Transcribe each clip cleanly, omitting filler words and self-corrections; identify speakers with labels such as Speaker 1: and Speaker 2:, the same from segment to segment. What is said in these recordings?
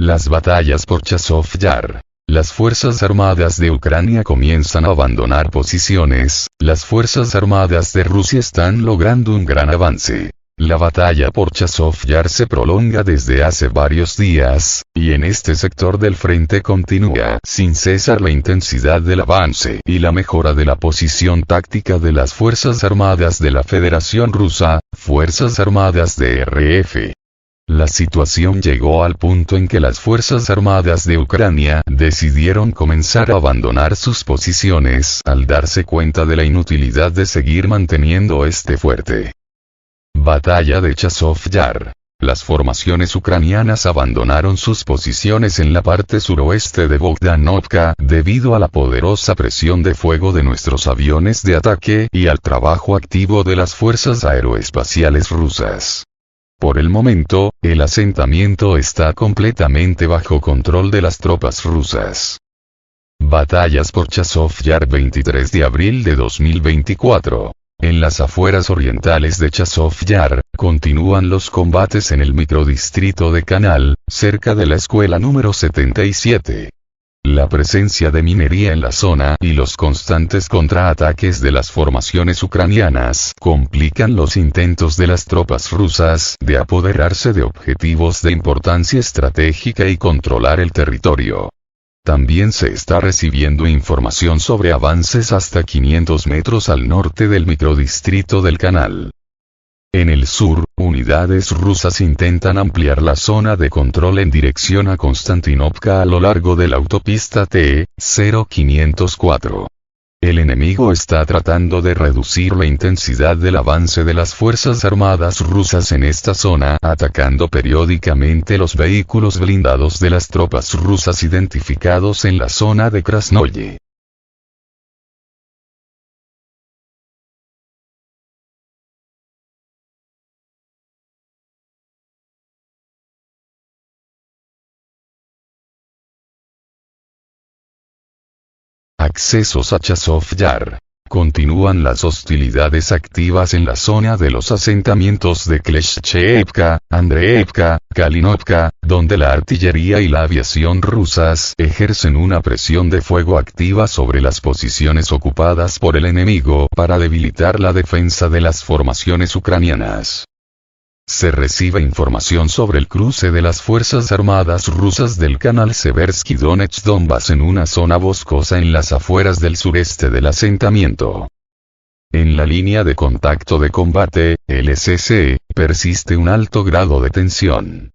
Speaker 1: Las batallas por Chazov Yar. Las fuerzas armadas de Ucrania comienzan a abandonar posiciones, las fuerzas armadas de Rusia están logrando un gran avance. La batalla por Chazov Yar se prolonga desde hace varios días, y en este sector del frente continúa sin cesar la intensidad del avance y la mejora de la posición táctica de las Fuerzas Armadas de la Federación Rusa, Fuerzas Armadas de RF. La situación llegó al punto en que las Fuerzas Armadas de Ucrania decidieron comenzar a abandonar sus posiciones al darse cuenta de la inutilidad de seguir manteniendo este fuerte. Batalla de Chazov Yar. Las formaciones ucranianas abandonaron sus posiciones en la parte suroeste de Bogdanovka debido a la poderosa presión de fuego de nuestros aviones de ataque y al trabajo activo de las fuerzas aeroespaciales rusas. Por el momento, el asentamiento está completamente bajo control de las tropas rusas. Batallas por Chazov Yar 23 de abril de 2024. En las afueras orientales de Chazov Yar, continúan los combates en el microdistrito de Canal, cerca de la escuela número 77. La presencia de minería en la zona y los constantes contraataques de las formaciones ucranianas complican los intentos de las tropas rusas de apoderarse de objetivos de importancia estratégica y controlar el territorio. También se está recibiendo información sobre avances hasta 500 metros al norte del microdistrito del Canal. En el sur, unidades rusas intentan ampliar la zona de control en dirección a Konstantinovka a lo largo de la autopista T-0504. El enemigo está tratando de reducir la intensidad del avance de las fuerzas armadas rusas en esta zona, atacando periódicamente los vehículos blindados de las tropas rusas identificados en la zona de Krasnoye. Accesos a Chazov Yar. Continúan las hostilidades activas en la zona de los asentamientos de Kleshchevka, Andreevka, Kalinovka, donde la artillería y la aviación rusas ejercen una presión de fuego activa sobre las posiciones ocupadas por el enemigo para debilitar la defensa de las formaciones ucranianas. Se recibe información sobre el cruce de las fuerzas armadas rusas del canal Seversky Donetsk-Donbas en una zona boscosa en las afueras del sureste del asentamiento. En la línea de contacto de combate, LSC, persiste un alto grado de tensión.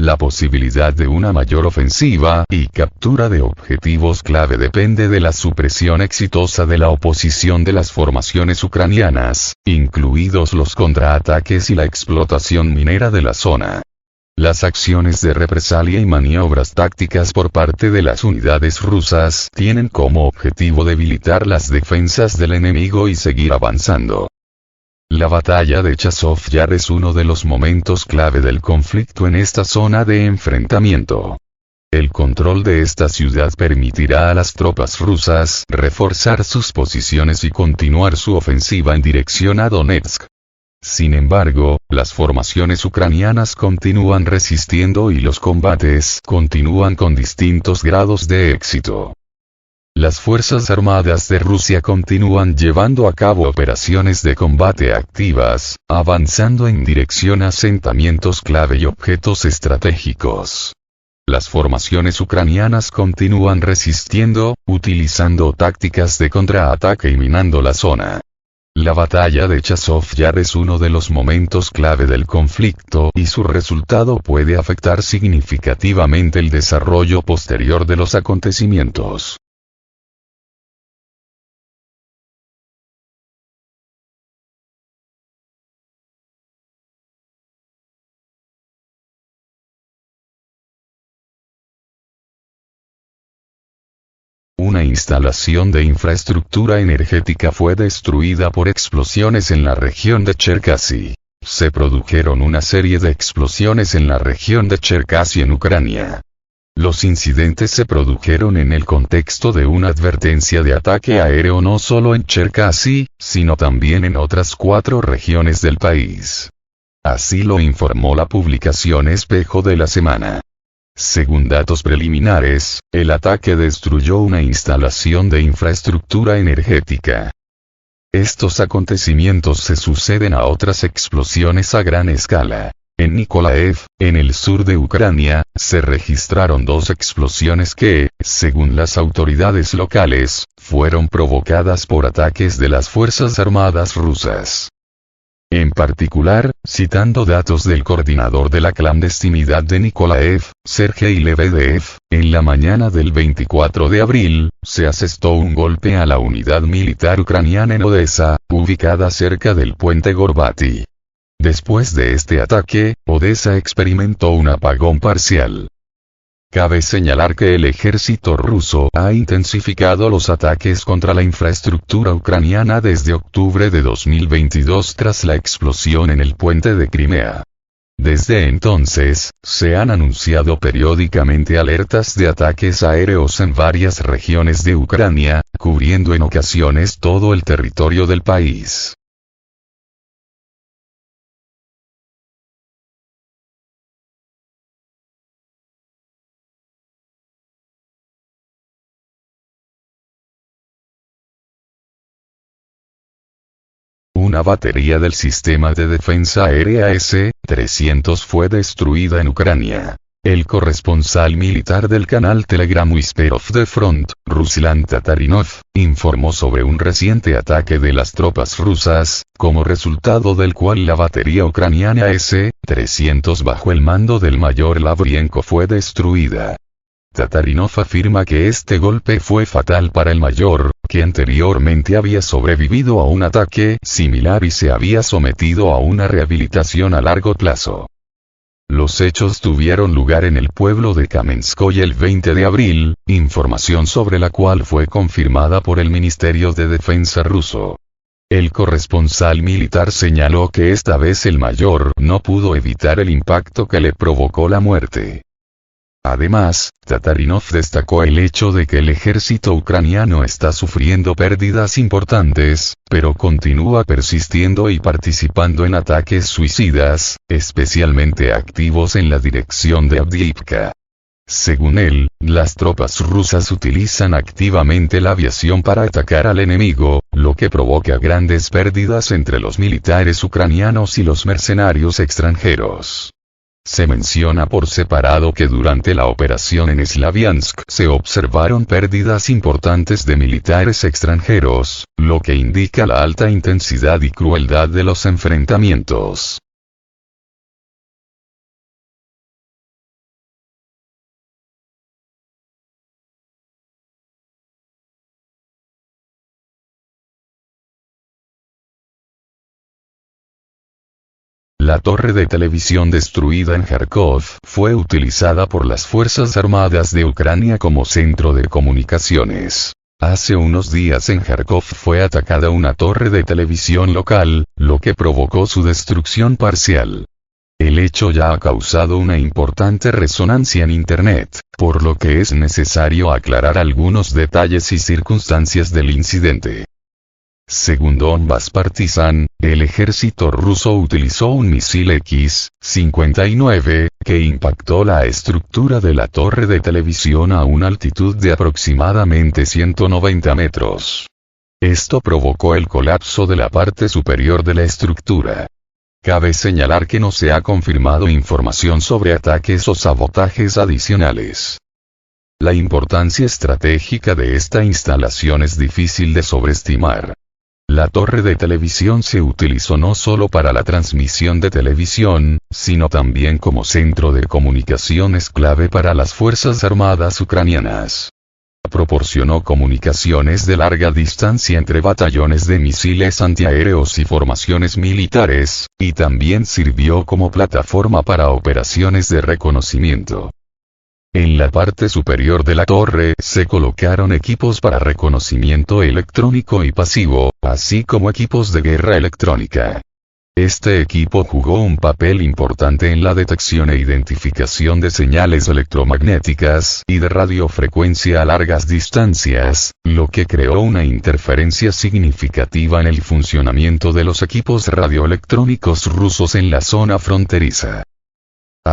Speaker 1: La posibilidad de una mayor ofensiva y captura de objetivos clave depende de la supresión exitosa de la oposición de las formaciones ucranianas, incluidos los contraataques y la explotación minera de la zona. Las acciones de represalia y maniobras tácticas por parte de las unidades rusas tienen como objetivo debilitar las defensas del enemigo y seguir avanzando. La batalla de Chazov Yar es uno de los momentos clave del conflicto en esta zona de enfrentamiento. El control de esta ciudad permitirá a las tropas rusas reforzar sus posiciones y continuar su ofensiva en dirección a Donetsk. Sin embargo, las formaciones ucranianas continúan resistiendo y los combates continúan con distintos grados de éxito. Las Fuerzas Armadas de Rusia continúan llevando a cabo operaciones de combate activas, avanzando en dirección a asentamientos clave y objetos estratégicos. Las formaciones ucranianas continúan resistiendo, utilizando tácticas de contraataque y minando la zona. La batalla de Chazov Yar es uno de los momentos clave del conflicto y su resultado puede afectar significativamente el desarrollo posterior de los acontecimientos. Una instalación de infraestructura energética fue destruida por explosiones en la región de Cherkasy. Se produjeron una serie de explosiones en la región de Cherkasy en Ucrania. Los incidentes se produjeron en el contexto de una advertencia de ataque aéreo no solo en Cherkasy, sino también en otras 4 regiones del país. Así lo informó la publicación Espejo de la Semana. Según datos preliminares, el ataque destruyó una instalación de infraestructura energética. Estos acontecimientos se suceden a otras explosiones a gran escala. En Nikolaev, en el sur de Ucrania, se registraron 2 explosiones que, según las autoridades locales, fueron provocadas por ataques de las Fuerzas Armadas rusas. En particular, citando datos del coordinador de la clandestinidad de Nikolaev, Sergei Lebedev, en la mañana del 24 de abril, se asestó un golpe a la unidad militar ucraniana en Odessa, ubicada cerca del puente Gorbati. Después de este ataque, Odessa experimentó un apagón parcial. Cabe señalar que el ejército ruso ha intensificado los ataques contra la infraestructura ucraniana desde octubre de 2022 tras la explosión en el puente de Crimea. Desde entonces, se han anunciado periódicamente alertas de ataques aéreos en varias regiones de Ucrania, cubriendo en ocasiones todo el territorio del país. Una batería del sistema de defensa aérea S-300 fue destruida en Ucrania. El corresponsal militar del canal Telegram Whisper of the Front, Ruslan Tatarinov, informó sobre un reciente ataque de las tropas rusas, como resultado del cual la batería ucraniana S-300 bajo el mando del mayor Lavrienko fue destruida. Tatarinov afirma que este golpe fue fatal para el mayor, que anteriormente había sobrevivido a un ataque similar y se había sometido a una rehabilitación a largo plazo. Los hechos tuvieron lugar en el pueblo de Kamenskoye el 20 de abril, información sobre la cual fue confirmada por el Ministerio de Defensa ruso. El corresponsal militar señaló que esta vez el mayor no pudo evitar el impacto que le provocó la muerte. Además, Tatarinov destacó el hecho de que el ejército ucraniano está sufriendo pérdidas importantes, pero continúa persistiendo y participando en ataques suicidas, especialmente activos en la dirección de Avdiivka. Según él, las tropas rusas utilizan activamente la aviación para atacar al enemigo, lo que provoca grandes pérdidas entre los militares ucranianos y los mercenarios extranjeros. Se menciona por separado que durante la operación en Slaviansk se observaron pérdidas importantes de militares extranjeros, lo que indica la alta intensidad y crueldad de los enfrentamientos. La torre de televisión destruida en Kharkov fue utilizada por las Fuerzas Armadas de Ucrania como centro de comunicaciones. Hace unos días en Kharkov fue atacada una torre de televisión local, lo que provocó su destrucción parcial. El hecho ya ha causado una importante resonancia en Internet, por lo que es necesario aclarar algunos detalles y circunstancias del incidente. Según Donbas Partizan, el ejército ruso utilizó un misil X-59, que impactó la estructura de la torre de televisión a una altitud de aproximadamente 190 metros. Esto provocó el colapso de la parte superior de la estructura. Cabe señalar que no se ha confirmado información sobre ataques o sabotajes adicionales. La importancia estratégica de esta instalación es difícil de sobreestimar. La torre de televisión se utilizó no solo para la transmisión de televisión, sino también como centro de comunicaciones clave para las Fuerzas Armadas ucranianas. Proporcionó comunicaciones de larga distancia entre batallones de misiles antiaéreos y formaciones militares, y también sirvió como plataforma para operaciones de reconocimiento. En la parte superior de la torre se colocaron equipos para reconocimiento electrónico y pasivo, así como equipos de guerra electrónica. Este equipo jugó un papel importante en la detección e identificación de señales electromagnéticas y de radiofrecuencia a largas distancias, lo que creó una interferencia significativa en el funcionamiento de los equipos radioelectrónicos rusos en la zona fronteriza.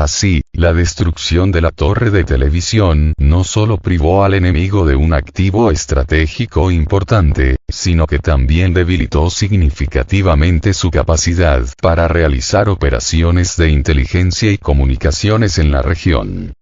Speaker 1: Así, la destrucción de la torre de televisión no solo privó al enemigo de un activo estratégico importante, sino que también debilitó significativamente su capacidad para realizar operaciones de inteligencia y comunicaciones en la región.